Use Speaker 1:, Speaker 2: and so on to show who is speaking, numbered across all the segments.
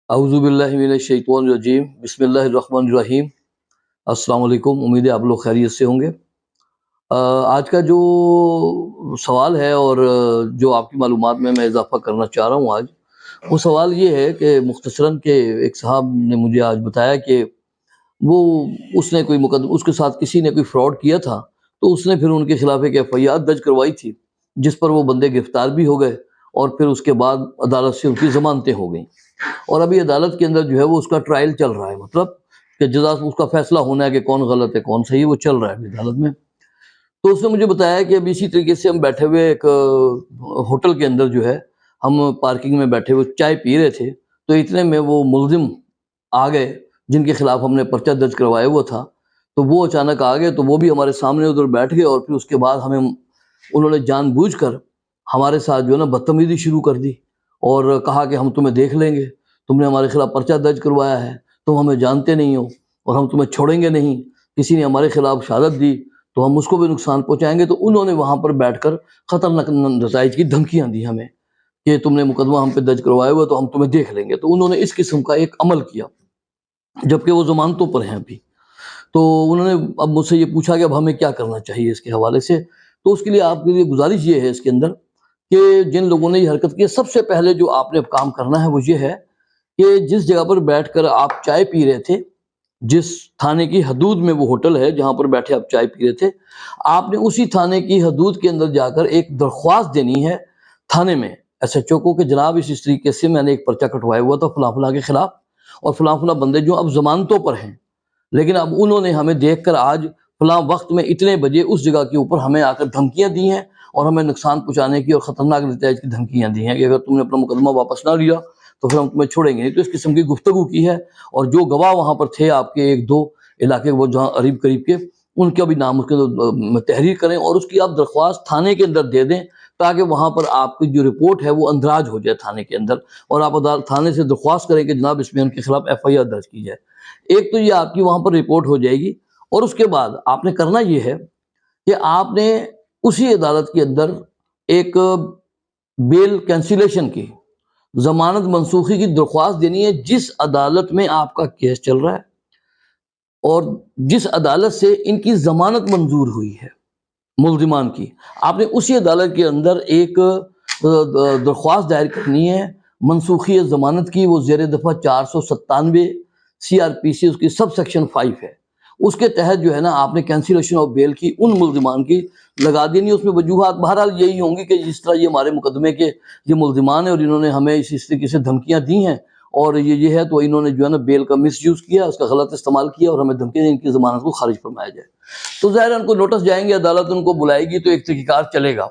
Speaker 1: اعوذ باللہ من الشیطان الرجیم بسم اللہ الرحمن الرحیم۔ السلام علیکم، امید ہے آپ لوگ خیریت سے ہوں گے۔ آج کا جو سوال ہے اور جو آپ کی معلومات میں اضافہ کرنا چاہ رہا ہوں آج، وہ سوال یہ ہے کہ مختصراً کہ ایک صاحب نے مجھے آج بتایا کہ وہ اس نے کوئی مقدمہ، اس کے ساتھ کسی نے کوئی فراڈ کیا تھا، تو اس نے پھر ان کے خلاف ایک FIR درج کروائی تھی، جس پر وہ بندے گرفتار بھی ہو گئے اور پھر اس کے بعد عدالت سے ان کی ضمانتیں ہو گئیں، اور ابھی عدالت کے اندر جو ہے وہ اس کا ٹرائل چل رہا ہے، مطلب کہ جزا اس کا فیصلہ ہونا ہے کہ کون غلط ہے کون صحیح، وہ چل رہا ہے ابھی عدالت میں۔ تو اس نے مجھے بتایا کہ اب اسی طریقے سے ہم بیٹھے ہوئے ایک ہوٹل کے اندر جو ہے، ہم پارکنگ میں بیٹھے ہوئے چائے پی رہے تھے، تو اتنے میں وہ ملزم آ گئے جن کے خلاف ہم نے پرچہ درج کروایا ہوا تھا، تو وہ اچانک آ گئے، تو وہ بھی ہمارے سامنے ادھر بیٹھ گئے، اور پھر اس کے بعد ہمیں انہوں نے جان بوجھ کر ہمارے ساتھ جو ہے نا بدتمیزی شروع کر دی، اور کہا کہ ہم تمہیں دیکھ لیں گے، تم نے ہمارے خلاف پرچہ درج کروایا ہے، تم ہمیں جانتے نہیں ہو اور ہم تمہیں چھوڑیں گے نہیں، کسی نے ہمارے خلاف شہادت دی تو ہم اس کو بھی نقصان پہنچائیں گے۔ تو انہوں نے وہاں پر بیٹھ کر خطرناک نتائج کی دھمکیاں دی ہمیں کہ تم نے مقدمہ ہم پہ درج کروایا ہوا تو ہم تمہیں دیکھ لیں گے۔ تو انہوں نے اس قسم کا ایک عمل کیا، جبکہ وہ ضمانتوں پر ہیں ابھی۔ تو انہوں نے اب مجھ سے یہ پوچھا کہ اب ہمیں کیا کرنا چاہیے اس کے حوالے سے۔ تو اس کے لیے آپ کے لیے گزارش یہ ہے اس کے اندر کہ جن لوگوں نے یہ حرکت کی ہے، سب سے پہلے جو آپ نے کام کرنا ہے وہ یہ ہے کہ جس جگہ پر بیٹھ کر آپ چائے پی رہے تھے، جس تھانے کی حدود میں وہ ہوٹل ہے جہاں پر بیٹھے آپ چائے پی رہے تھے، آپ نے اسی تھانے کی حدود کے اندر جا کر ایک درخواست دینی ہے تھانے میں SHO کو کہ جناب اس طریقے سے میں نے ایک پرچہ کٹوایا ہوا تھا فلاں فلاں کے خلاف، اور فلاں فلاں بندے جو اب ضمانتوں پر ہیں، لیکن اب انہوں نے ہمیں دیکھ کر آج فلاں وقت میں اتنے بجے اس جگہ کے اوپر ہمیں آ کر دھمکیاں دی ہیں اور ہمیں نقصان پہنچانے کی اور خطرناک نتائج کی دھمکیاں دی ہیں کہ اگر تم نے اپنا مقدمہ واپس نہ لیا تو پھر ہم تمہیں چھوڑیں گے نہیں۔ تو اس قسم کی گفتگو کی ہے، اور جو گواہ وہاں پر تھے آپ کے ایک دو علاقے وہ جہاں قریب قریب کے، ان کا بھی نام اس کے تحریر کریں اور اس کی آپ درخواست تھانے کے اندر دے دیں، تاکہ وہاں پر آپ کی جو رپورٹ ہے وہ اندراج ہو جائے تھانے کے اندر، اور آپ تھانے سے درخواست کریں کہ جناب اس میں ان کے خلاف FIR درج کی جائے۔ ایک تو یہ آپ کی وہاں پر رپورٹ ہو جائے گی، اور اس کے بعد آپ نے کرنا یہ ہے کہ آپ نے اسی عدالت کے اندر ایک بیل کینسلیشن کی، ضمانت منسوخی کی درخواست دینی ہے جس عدالت میں آپ کا کیس چل رہا ہے اور جس عدالت سے ان کی ضمانت منظور ہوئی ہے ملزمان کی۔ آپ نے اسی عدالت کے اندر ایک درخواست دائر کرنی ہے منسوخی ضمانت کی، وہ زیر دفعہ 497 CRPC اس کی سب سیکشن 5 ہے، اس کے تحت جو ہے نا آپ نے کینسلیشن آف بیل کی ان ملزمان کی لگا دینی ہے۔ اس میں وجوہات بہرحال یہی ہوں گی کہ جس طرح یہ ہمارے مقدمے کے یہ ملزمان ہیں اور انہوں نے ہمیں اس طریقے سے دھمکیاں دی ہیں، اور یہ ہے تو انہوں نے جو ہے نا بیل کا مس یوز کیا، اس کا غلط استعمال کیا اور ہمیں دھمکیاں دی، ان کی ضمانت کو خارج فرمایا جائے۔ تو ظاہر ہے ان کو نوٹس جائیں گے، عدالت ان کو بلائے گی تو ایک تحقیقات چلے گا۔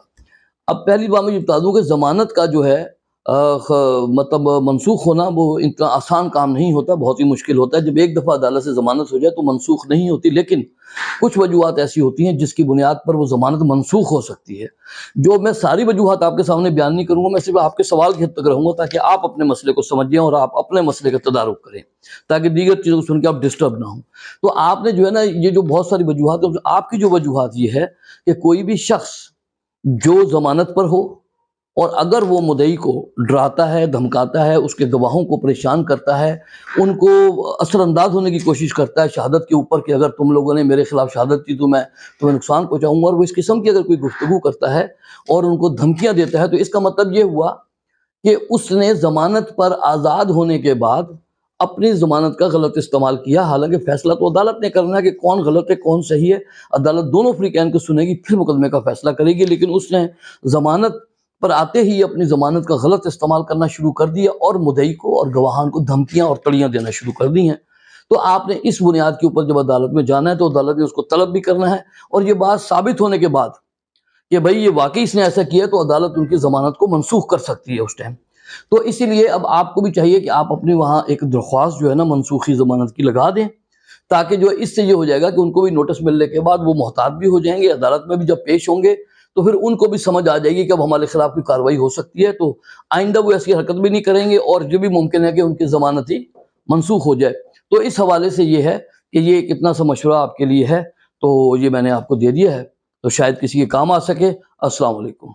Speaker 1: اب پہلی بات میں یہ بتا دوں کہ ضمانت کا جو ہے مطلب منسوخ ہونا وہ اتنا آسان کام نہیں ہوتا، بہت ہی مشکل ہوتا ہے۔ جب ایک دفعہ عدالت سے ضمانت ہو جائے تو منسوخ نہیں ہوتی، لیکن کچھ وجوہات ایسی ہوتی ہیں جس کی بنیاد پر وہ ضمانت منسوخ ہو سکتی ہے۔ جو میں ساری وجوہات آپ کے سامنے بیان نہیں کروں گا، میں صرف آپ کے سوال کی حد تک رہوں گا تاکہ آپ اپنے مسئلے کو سمجھیں اور آپ اپنے مسئلے کا تدارک کریں، تاکہ دیگر چیزوں کو سن کے آپ ڈسٹرب نہ ہوں۔ تو آپ نے جو ہے نا یہ جو بہت ساری وجوہات ہیں، آپ کی جو وجوہات یہ ہے کہ کوئی بھی شخص جو ضمانت پر ہو اور اگر وہ مدعی کو ڈراتا ہے، دھمکاتا ہے، اس کے گواہوں کو پریشان کرتا ہے، ان کو اثر انداز ہونے کی کوشش کرتا ہے شہادت کے اوپر کہ اگر تم لوگوں نے میرے خلاف شہادت دی تو میں تمہیں نقصان پہنچاؤں گا، اور وہ اس قسم کی اگر کوئی گفتگو کرتا ہے اور ان کو دھمکیاں دیتا ہے، تو اس کا مطلب یہ ہوا کہ اس نے ضمانت پر آزاد ہونے کے بعد اپنی ضمانت کا غلط استعمال کیا۔ حالانکہ فیصلہ تو عدالت نے کرنا ہے کہ کون غلط ہے کون صحیح ہے، عدالت دونوں فریقین کو سنے گی پھر مقدمے کا فیصلہ کرے گی، لیکن اس نے ضمانت پر آتے ہی اپنی ضمانت کا غلط استعمال کرنا شروع کر دیا اور مدعی کو اور گواہان کو دھمکیاں اور تڑیاں دینا شروع کر دی ہیں۔ تو آپ نے اس بنیاد کے اوپر جب عدالت میں جانا ہے تو عدالت نے اس کو طلب بھی کرنا ہے، اور یہ بات ثابت ہونے کے بعد کہ بھئی یہ واقعی اس نے ایسا کیا تو عدالت ان کی ضمانت کو منسوخ کر سکتی ہے اس ٹائم۔ تو اسی لیے اب آپ کو بھی چاہیے کہ آپ اپنی وہاں ایک درخواست جو ہے نا منسوخی ضمانت کی لگا دیں، تاکہ جو اس سے یہ ہو جائے گا کہ ان کو بھی نوٹس ملنے کے بعد وہ محتاط بھی ہو جائیں گے، عدالت میں بھی جب پیش ہوں گے تو پھر ان کو بھی سمجھ آ جائے گی کہ اب ہمارے خلاف کوئی کارروائی ہو سکتی ہے، تو آئندہ وہ ایسی حرکت بھی نہیں کریں گے، اور جو بھی ممکن ہے کہ ان کی ضمانت ہی منسوخ ہو جائے۔ تو اس حوالے سے یہ ہے کہ یہ کتنا سا مشورہ آپ کے لیے ہے، تو یہ میں نے آپ کو دے دیا ہے، تو شاید کسی کے کام آ سکے۔ السلام علیکم۔